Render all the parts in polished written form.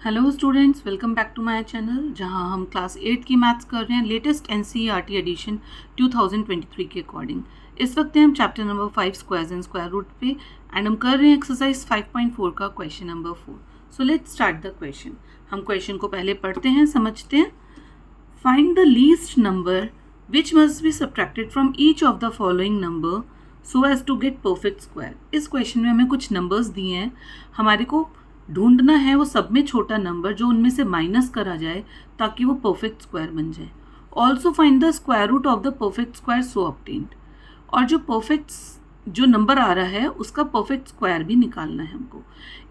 Hello students, welcome back to my channel जहां हम class 8 की मैथ्स कर रहे हैं लेटेस्ट एनसीईआरटी एडिशन 2023 के अकॉर्डिंग। इस वक्त हम chapter number 5 squares and square root पे एंड हम कर रहे हैं एक्सरसाइज 5.4 का question number 4। So let's start the question. हम क्वेश्चन को पहले पढ़ते हैं, समझते हैं। Find the least number which must be subtracted from each of the following number so as to get perfect square. इस क्वेश्चन में हमें कुछ नंबर्स दिए हैं, हमारे को ढूंढना है वो सब में छोटा नंबर जो उनमें से माइनस करा जाए ताकि वो परफेक्ट स्क्वायर बन जाए। Also find the square root of the perfect square so obtained. और जो परफेक्ट जो नंबर आ रहा है उसका परफेक्ट स्क्वायर भी निकालना है हमको।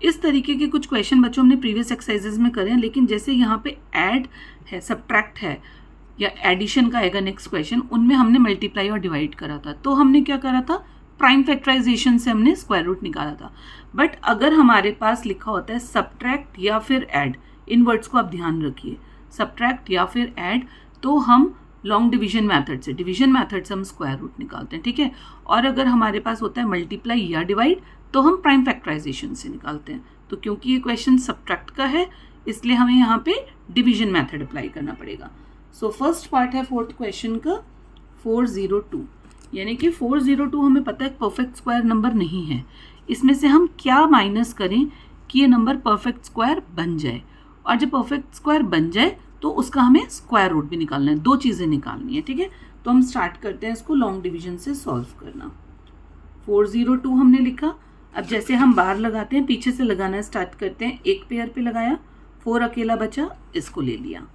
इस तरीके के कुछ क्वेश्चन बच्चों हमने प्रीवियस एक्सरसाइजेज में करे हैं, लेकिन जैसे यहाँ पे ऐड है, सब्ट्रैक्ट है या एडिशन का आएगा नेक्स्ट क्वेश्चन, उनमें हमने मल्टीप्लाई और डिवाइड करा था। तो हमने क्या करा था, प्राइम फैक्टराइजेशन से हमने स्क्वायर रूट निकाला था। बट अगर हमारे पास लिखा होता है सब्ट्रैक्ट या फिर ऐड, इन वर्ड्स को आप ध्यान रखिए, सब्ट्रैक्ट या फिर ऐड, तो हम लॉन्ग डिवीजन मेथड से, डिवीजन मेथड से हम स्क्वायर रूट निकालते हैं, ठीक है। और अगर हमारे पास होता है मल्टीप्लाई या डिवाइड तो हम प्राइम फैक्टराइजेशन से निकालते हैं। तो क्योंकि ये क्वेश्चन सब्ट्रैक्ट का है इसलिए हमें यहाँ पे डिवीजन मेथड अप्लाई करना पड़ेगा। सो फर्स्ट पार्ट है फोर्थ क्वेश्चन का 402, यानी कि 402 हमें पता है परफेक्ट स्क्वायर नंबर नहीं है। इसमें से हम क्या माइनस करें कि ये नंबर परफेक्ट स्क्वायर बन जाए, और जब परफेक्ट स्क्वायर बन जाए तो उसका हमें स्क्वायर रूट भी निकालना है। दो चीज़ें निकालनी है, ठीक है। तो हम स्टार्ट करते हैं इसको लॉन्ग डिवीजन से सॉल्व करना। 402 हमने लिखा। अब जैसे हम बार लगाते हैं, पीछे से लगाना स्टार्ट करते हैं। एक पेयर पे लगाया, 4 अकेला बचा, इसको ले लिया।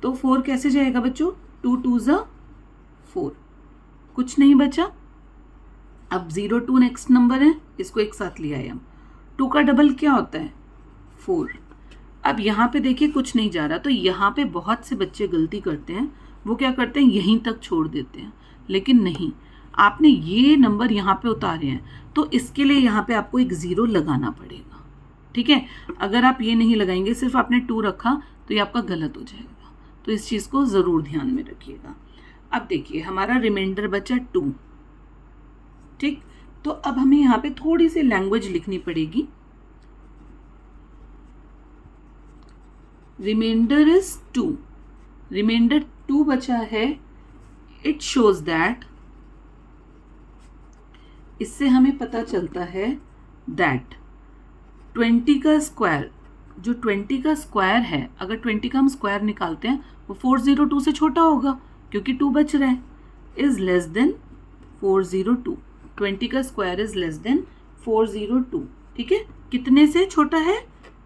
तो 4 कैसे जाएगा बच्चों, 2 2 ज़ा 4, कुछ नहीं बचा। अब 02 नेक्स्ट नंबर है, इसको एक साथ लिया है हम। 2 का डबल क्या होता है, 4। अब यहाँ पे देखिए कुछ नहीं जा रहा, तो यहाँ पे बहुत से बच्चे गलती करते हैं, वो क्या करते हैं यहीं तक छोड़ देते हैं। लेकिन नहीं, आपने ये नंबर यहाँ पे उतारे हैं तो इसके लिए यहाँ पे आपको एक 0 लगाना पड़ेगा, ठीक है। अगर आप ये नहीं लगाएंगे, सिर्फ आपने 2 रखा, तो ये आपका गलत हो जाएगा। तो इस चीज़ को ज़रूर ध्यान में रखिएगा। अब देखिए हमारा रिमाइंडर बचा 2, ठीक। तो अब हमें यहाँ पे थोड़ी सी लैंग्वेज लिखनी पड़ेगी। रिमाइंडर इज 2, रिमाइंडर 2 बचा है। इट शोज दैट, इससे हमें पता चलता है दैट 20 का स्क्वायर, जो 20 का स्क्वायर है, अगर 20 का हम स्क्वायर निकालते हैं वो 402 से छोटा होगा क्योंकि 2 बच रहे हैं, इज लेस देन 402। 20 का स्क्वायर इज लेस देन 402, ठीक है। कितने से छोटा है,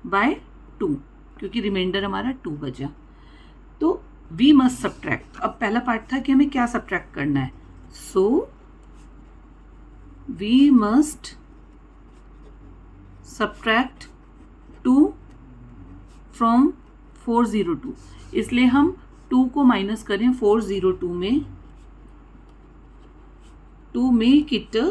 बाय 2, क्योंकि रिमाइंडर हमारा 2 बचा। तो वी मस्ट सब्ट्रैक्ट। अब पहला पार्ट था कि हमें क्या सब्ट्रैक्ट करना है, so we must subtract 2 from 402। इसलिए हम 2 को माइनस करें 402 में, to make it a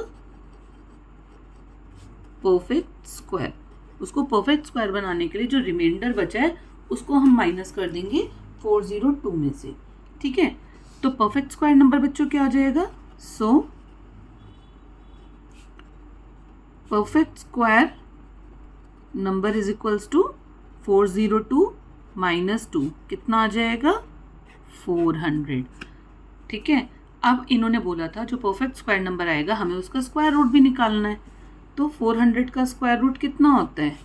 perfect square. उसको परफेक्ट स्क्वायर बनाने के लिए जो रिमाइंडर बचा है उसको हम माइनस कर देंगे 402 में से, ठीक है। तो परफेक्ट स्क्वायर नंबर बच्चों क्या आ जाएगा, सो perfect square number is equals to 402 minus 2, कितना आ जाएगा 400, ठीक है। अब इन्होंने बोला था जो परफेक्ट स्क्वायर नंबर आएगा हमें उसका स्क्वायर रूट भी निकालना है। तो 400 का स्क्वायर रूट कितना होता है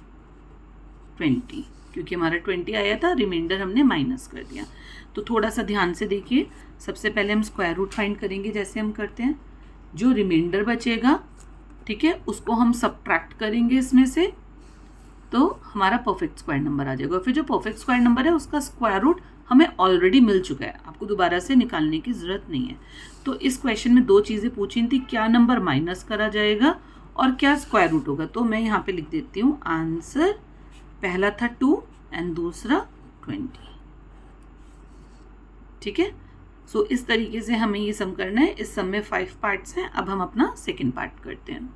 20, क्योंकि हमारा 20 आया था, रिमाइंडर हमने माइनस कर दिया। तो थोड़ा सा ध्यान से देखिए, सबसे पहले हम स्क्वायर रूट फाइंड करेंगे जैसे हम करते हैं। जो रिमाइंडर बचेगा, ठीक है, उसको हम सब्ट्रैक्ट करेंगे इसमें से, तो हमारा परफेक्ट स्क्वायर नंबर आ जाएगा। फिर जो परफेक्ट स्क्वायर नंबर है उसका स्क्वायर रूट हमें ऑलरेडी मिल चुका है, आपको दोबारा से निकालने की ज़रूरत नहीं है। तो इस क्वेश्चन में 2 चीज़ें पूछी थी, क्या नंबर माइनस करा जाएगा और क्या स्क्वायर रूट होगा। तो मैं यहाँ पे लिख देती हूँ आंसर, पहला था 2 एंड दूसरा 20, ठीक है। सो इस तरीके से हमें ये सम करना है। इस सम में 5 पार्ट्स हैं। अब हम अपना सेकेंड पार्ट करते हैं।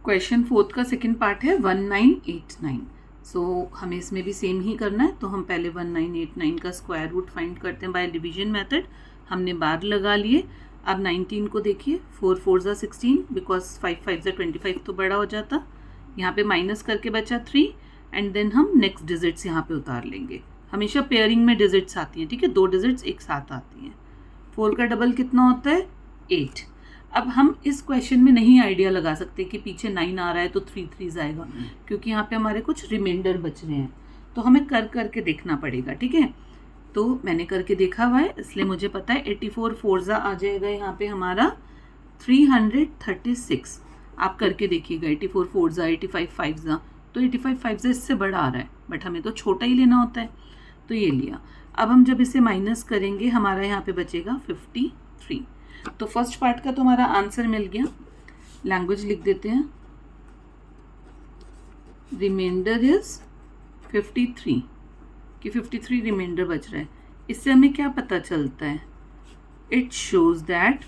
क्वेश्चन 4 का सेकेंड पार्ट है 1989। सो हमें इसमें भी सेम ही करना है। तो हम पहले 1989 का स्क्वायर रूट फाइंड करते हैं बाय डिवीजन मेथड। हमने बार लगा लिए। अब 19 को देखिए, 4 4 ज़ा 16, बिकॉज 5 5 ज़ा 25 तो बड़ा हो जाता। यहाँ पे माइनस करके बचा 3, एंड देन हम नेक्स्ट डिजिट्स यहाँ पे उतार लेंगे। हमेशा पेयरिंग में डिजिट्स आती हैं, ठीक है, 2 डिजिट्स एक साथ आती हैं। 4 का डबल कितना होता है? 8। अब हम इस क्वेश्चन में नहीं आइडिया लगा सकते कि पीछे 9 आ रहा है तो 3 3 आएगा, क्योंकि यहाँ पे हमारे कुछ रिमाइंडर बच रहे हैं, तो हमें करके देखना पड़ेगा, ठीक है। तो मैंने करके देखा हुआ है, इसलिए मुझे पता है 84 4 आ जाएगा यहाँ पे हमारा 336। आप करके देखिएगा, 84 4 85 5 तो 85 5 इससे बड़ा आ रहा है, बट हमें तो छोटा ही लेना होता है, तो ये लिया। अब हम जब इसे माइनस करेंगे हमारा यहाँ पे बचेगा 53। तो फर्स्ट पार्ट का तो हमारा आंसर मिल गया। लैंग्वेज लिख देते हैं, रिमाइंडर इज 53, कि 53 रिमाइंडर बच रहा है। इससे हमें क्या पता चलता है? इट शोज दैट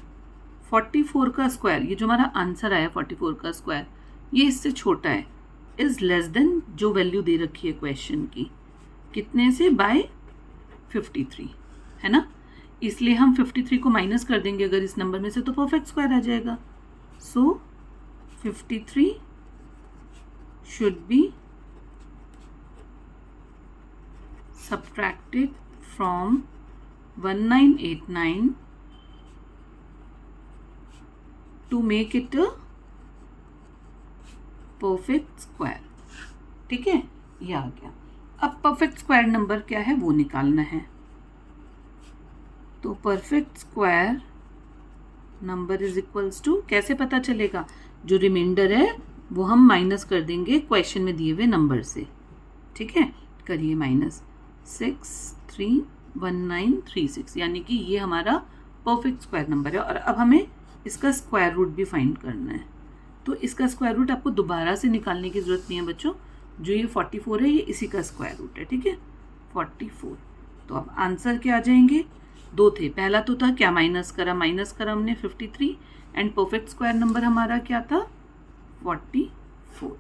44 का स्क्वायर, ये जो हमारा आंसर आया 44 का स्क्वायर, ये इससे छोटा है, इज लेस देन जो वैल्यू दे रखी है क्वेश्चन की, कितने से? बाय 53, है ना। इसलिए हम 53 को माइनस कर देंगे अगर इस नंबर में से, तो परफेक्ट स्क्वायर आ जाएगा। सो 53 should be subtracted from 1989 to make it a perfect square, ठीक है, ये आ गया। अब परफेक्ट स्क्वायर नंबर क्या है वो निकालना है। तो perfect square number is equals to, कैसे पता चलेगा? जो रिमाइंडर है वो हम माइनस कर देंगे क्वेश्चन में दिए हुए नंबर से, ठीक है। करिए माइनस 631936, यानी कि ये हमारा परफेक्ट स्क्वायर नंबर है। और अब हमें इसका स्क्वायर रूट भी फाइंड करना है। तो इसका स्क्वायर रूट आपको दोबारा से निकालने की ज़रूरत नहीं है बच्चों, जो ये 44 है ये इसी का स्क्वायर रूट है, ठीक है, 44। तो अब आंसर क्या आ जाएंगे? 2 थे, पहला तो था क्या, माइनस करा हमने 53, एंड परफेक्ट स्क्वायर नंबर हमारा क्या था? 44।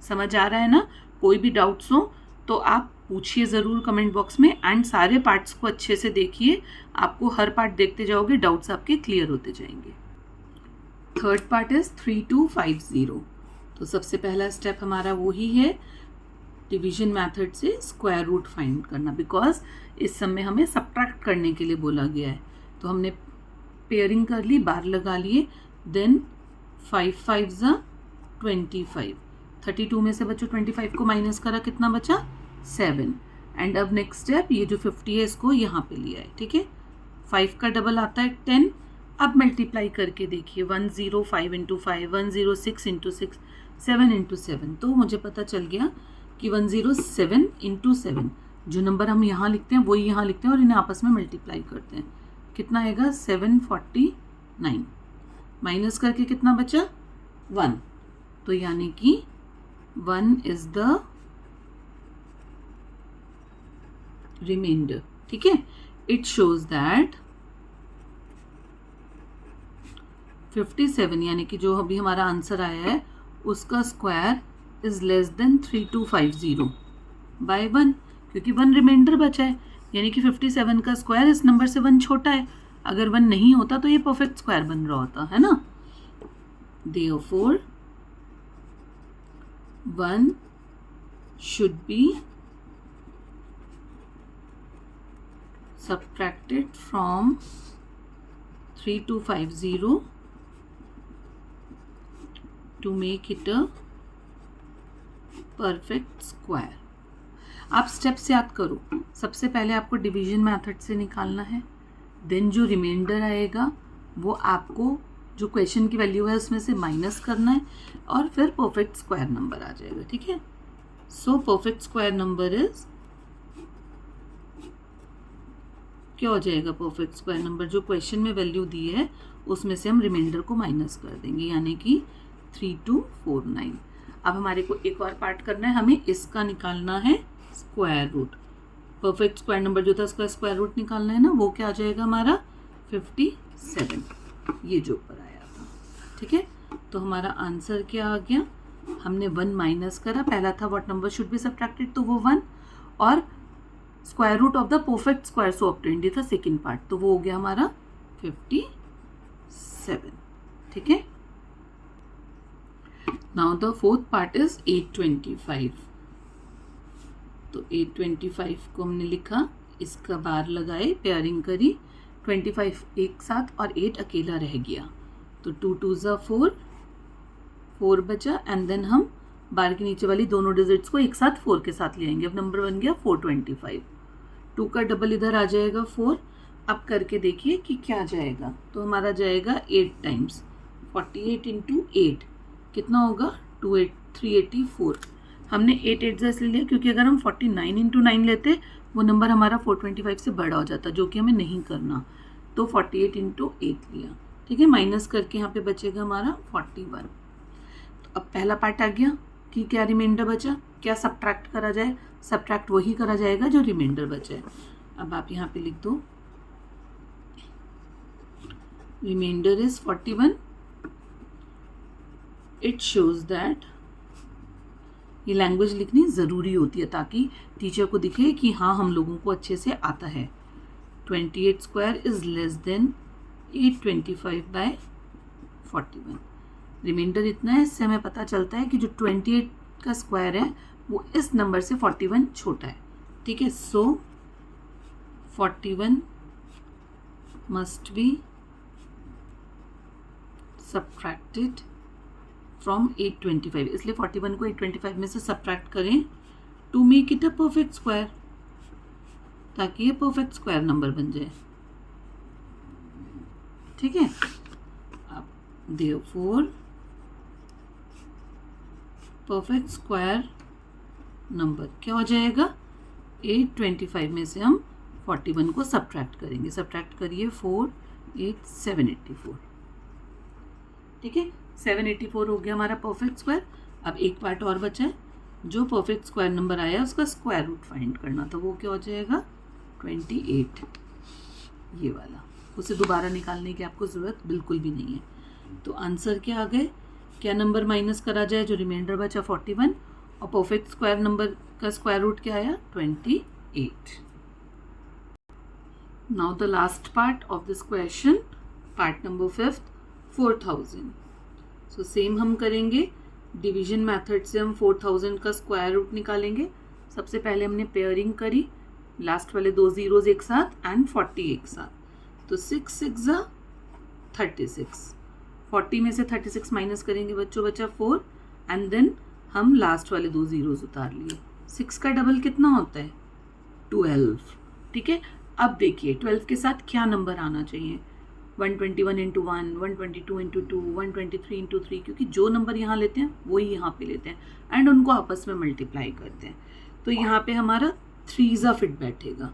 समझ आ रहा है ना? कोई भी डाउट्स हो तो आप पूछिए ज़रूर कमेंट बॉक्स में, एंड सारे पार्ट्स को अच्छे से देखिए, आपको हर पार्ट देखते जाओगे, डाउट्स आपके क्लियर होते जाएंगे। Third part is 3250। तो सबसे पहला स्टेप हमारा वही है, डिवीजन मेथड से स्क्वायर रूट फाइंड करना, बिकॉज इस समय हमें सब्ट्रैक्ट करने के लिए बोला गया है। तो हमने पेयरिंग कर ली, बार लगा लिए, देन 5 5 25, 32 में से बच्चों 25 को माइनस करा, कितना बचा? 7। एंड अब नेक्स्ट स्टेप, ये जो 50 है इसको यहाँ पे लिया है, ठीक है। 5 का डबल आता है 10। अब मल्टीप्लाई करके देखिए, 105 इंटू 5, 106 इंटू 6, 7 इंटू 7। तो मुझे पता चल गया कि 107 इंटू 7, जो नंबर हम यहाँ लिखते हैं वही यहाँ लिखते हैं और इन्हें आपस में मल्टीप्लाई करते हैं। कितना आएगा? 749। माइनस करके कितना बचा? 1। तो यानी कि 1 इज द रिमाइंडर, ठीक है। इट शोज दैट 57, यानी कि जो अभी हमारा आंसर आया है उसका square is less than 3250 by 1, क्योंकि 1 रिमाइंडर बचा है, यानी कि 57 का स्क्वायर इस नंबर से 1 छोटा है। अगर 1 नहीं होता तो ये परफेक्ट स्क्वायर बन रहा होता है ना। Therefore 1 should be subtracted from 3250 to make it a perfect square। आप स्टेप्स याद करो, सबसे पहले आपको डिवीजन मेथड से निकालना है, देन जो रिमाइंडर आएगा वो आपको जो क्वेश्चन की वैल्यू है उसमें से माइनस करना है, और फिर परफेक्ट स्क्वायर नंबर आ जाएगा, ठीक है। सो परफेक्ट स्क्वायर नंबर इज, क्या हो जाएगा? परफेक्ट स्क्वायर नंबर जो क्वेश्चन में वैल्यू दी है उसमें से हम रिमाइंडर को माइनस कर देंगे, यानी कि 3249। अब हमारे को एक और पार्ट करना है, हमें इसका निकालना है square root. Perfect square number जो था उसका स्क्वायर रूट निकालना है ना, वो क्या आ जाएगा हमारा? 57, ये जो ऊपर आया था, ठीक है। तो हमारा आंसर क्या आ गया? हमने 1 माइनस करा, पहला था what number should be subtracted, तो वो 1, और square root of the perfect square so obtained, ये था सेकेंड पार्ट, तो वो हो गया हमारा 57, ठीक है। Now the fourth part is 825. तो 825 को हमने लिखा, इसका बार लगाए, पेयरिंग करी, 25 एक साथ और 8 अकेला रह गया. तो 2 2 ज़ा 4, 4 बचा. एंड देन हम बार के नीचे वाली दोनों डिजिट्स को एक साथ 4 के साथ ले आएंगे. अब नंबर बन गया 425. 2 का डबल इधर आ जाएगा 4. अब करके देखिए कि क्या जाएगा. तो हमारा जाएगा 8 टाइम्स 48 इंटू 8 कितना होगा 384. हमने 8 8 इसलिए लिया क्योंकि अगर हम 49 इंटू 9 लेते वो नंबर हमारा 425 से बड़ा हो जाता, जो कि हमें नहीं करना. तो 48 इंटू 8 लिया. ठीक है, माइनस करके यहाँ पे बचेगा हमारा 41. तो अब पहला पार्ट आ गया कि क्या रिमाइंडर बचा, क्या सब्ट्रैक्ट करा जाए. सब्ट्रैक्ट वही करा जाएगा जो रिमाइंडर बचा है. अब आप यहाँ पे लिख दो reminder is 41. It shows that, ये लैंग्वेज लिखनी ज़रूरी होती है ताकि टीचर को दिखे कि हाँ हम लोगों को अच्छे से आता है. 28 square is less than 825 by 41. Reminder इतना है, इससे हमें पता चलता है कि जो 28 का स्क्वायर है वो इस नंबर से 41 छोटा है. ठीक है, so 41 must be subtracted from 825. इसलिए 41 को 825 में से सब्ट्रैक्ट करें to make it a perfect square, ताकि ये परफेक्ट स्क्वायर नंबर बन जाए. ठीक है, अब देयरफॉर परफेक्ट स्क्वायर नंबर क्या हो जाएगा, 825 में से हम 41 को सब्ट्रैक्ट करेंगे. सब्ट्रैक्ट करिए 4 8 784. ठीक है, 784 हो गया हमारा परफेक्ट स्क्वायर. अब एक पार्ट और बचा है, जो परफेक्ट स्क्वायर नंबर आया उसका स्क्वायर रूट फाइंड करना. तो वो क्या हो जाएगा 28. ये वाला, उसे दोबारा निकालने की आपको ज़रूरत बिल्कुल भी नहीं है. तो आंसर क्या आ गए, क्या नंबर माइनस करा जाए, जो रिमाइंडर बचा 41 और परफेक्ट स्क्वायर नंबर का स्क्वायर रूट क्या आया 28. Now the last part of this question, part number 5, 4000. So same हम करेंगे, डिवीजन मेथड से हम 4000 का स्क्वायर रूट निकालेंगे. सबसे पहले हमने पेयरिंग करी, लास्ट वाले 2 ज़ीरोज़ एक साथ एंड 40 एक साथ. तो 6 6 ज़ा 36. 40 में से 36 माइनस करेंगे बच्चों, बचा 4. एंड देन हम लास्ट वाले 2 ज़ीरोज़ उतार लिए. 6 का डबल कितना होता है 12. ठीक है, अब देखिए 12 के साथ क्या नंबर आना चाहिए, 121 इंटू 1, 122 इंटू 2, 123 इंटू 3, क्योंकि जो नंबर यहाँ लेते हैं वही यहाँ पे लेते हैं एंड उनको आपस में मल्टीप्लाई करते हैं. तो यहाँ पे हमारा 3 ज़ा फिट बैठेगा,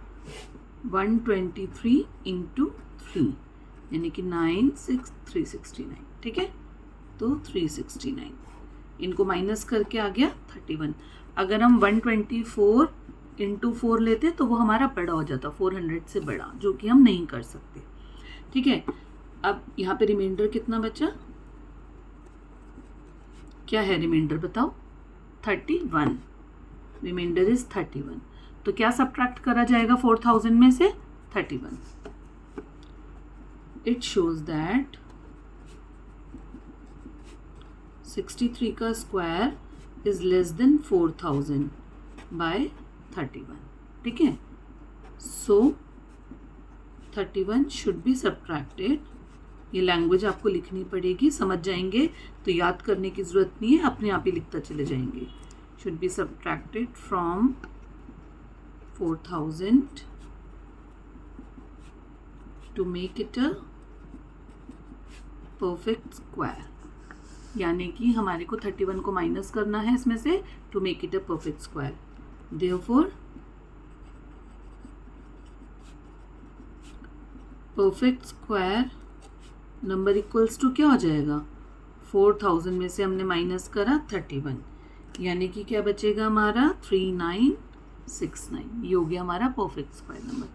123 इंटू 3 यानी कि 9 6 369. ठीक है, तो 369. इनको माइनस करके आ गया 31. अगर हम 124 इंटू 4 लेते तो वो हमारा बड़ा हो जाता, 400 से बड़ा, जो कि हम नहीं कर सकते. ठीक है, अब यहाँ पे रिमाइंडर कितना बचा, क्या है रिमाइंडर बताओ 31. Reminder is 31. तो क्या सब्ट्रैक्ट करा जाएगा 4000 में से 31. इट शोज दैट 63 का square is less than 4000 by 31. ठीक है, सो 31 शुड बी सब्ट्रैक्टेड. ये लैंग्वेज आपको लिखनी पड़ेगी, समझ जाएंगे तो याद करने की ज़रूरत नहीं है, अपने आप ही लिखता चले जाएंगे. Should be subtracted from 4000 to make it a perfect square. यानी कि हमारे को 31 को माइनस करना है इसमें से to make it a perfect square. Therefore perfect square number equals to क्या हो जाएगा, 4000 में से हमने माइनस करा 31, यानी कि क्या बचेगा हमारा 3969. ये हो गया हमारा परफेक्ट स्क्वायर नंबर.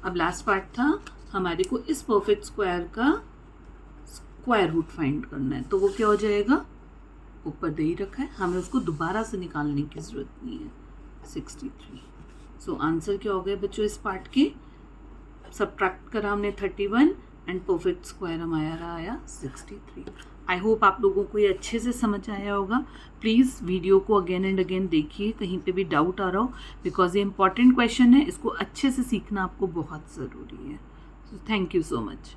अब लास्ट पार्ट था, हमारे को इस परफेक्ट स्क्वायर का स्क्वायर रूट फाइंड करना है. तो वो क्या हो जाएगा, ऊपर दे ही रखा है, हमें उसको दोबारा से निकालने की ज़रूरत नहीं है, 63. सो आंसर क्या हो गया बच्चों इस पार्ट के, सब्ट्रैक्ट करा हमने 31 एंड परफेक्ट स्क्वायर हमारा आया 63. आई होप आप लोगों को ये अच्छे से समझ आया होगा। प्लीज़ वीडियो को अगेन एंड अगेन देखिए, कहीं पे भी डाउट आ रहा हो, बिकॉज ये इंपॉर्टेंट क्वेश्चन है, इसको अच्छे से सीखना आपको बहुत ज़रूरी है। So thank you so much.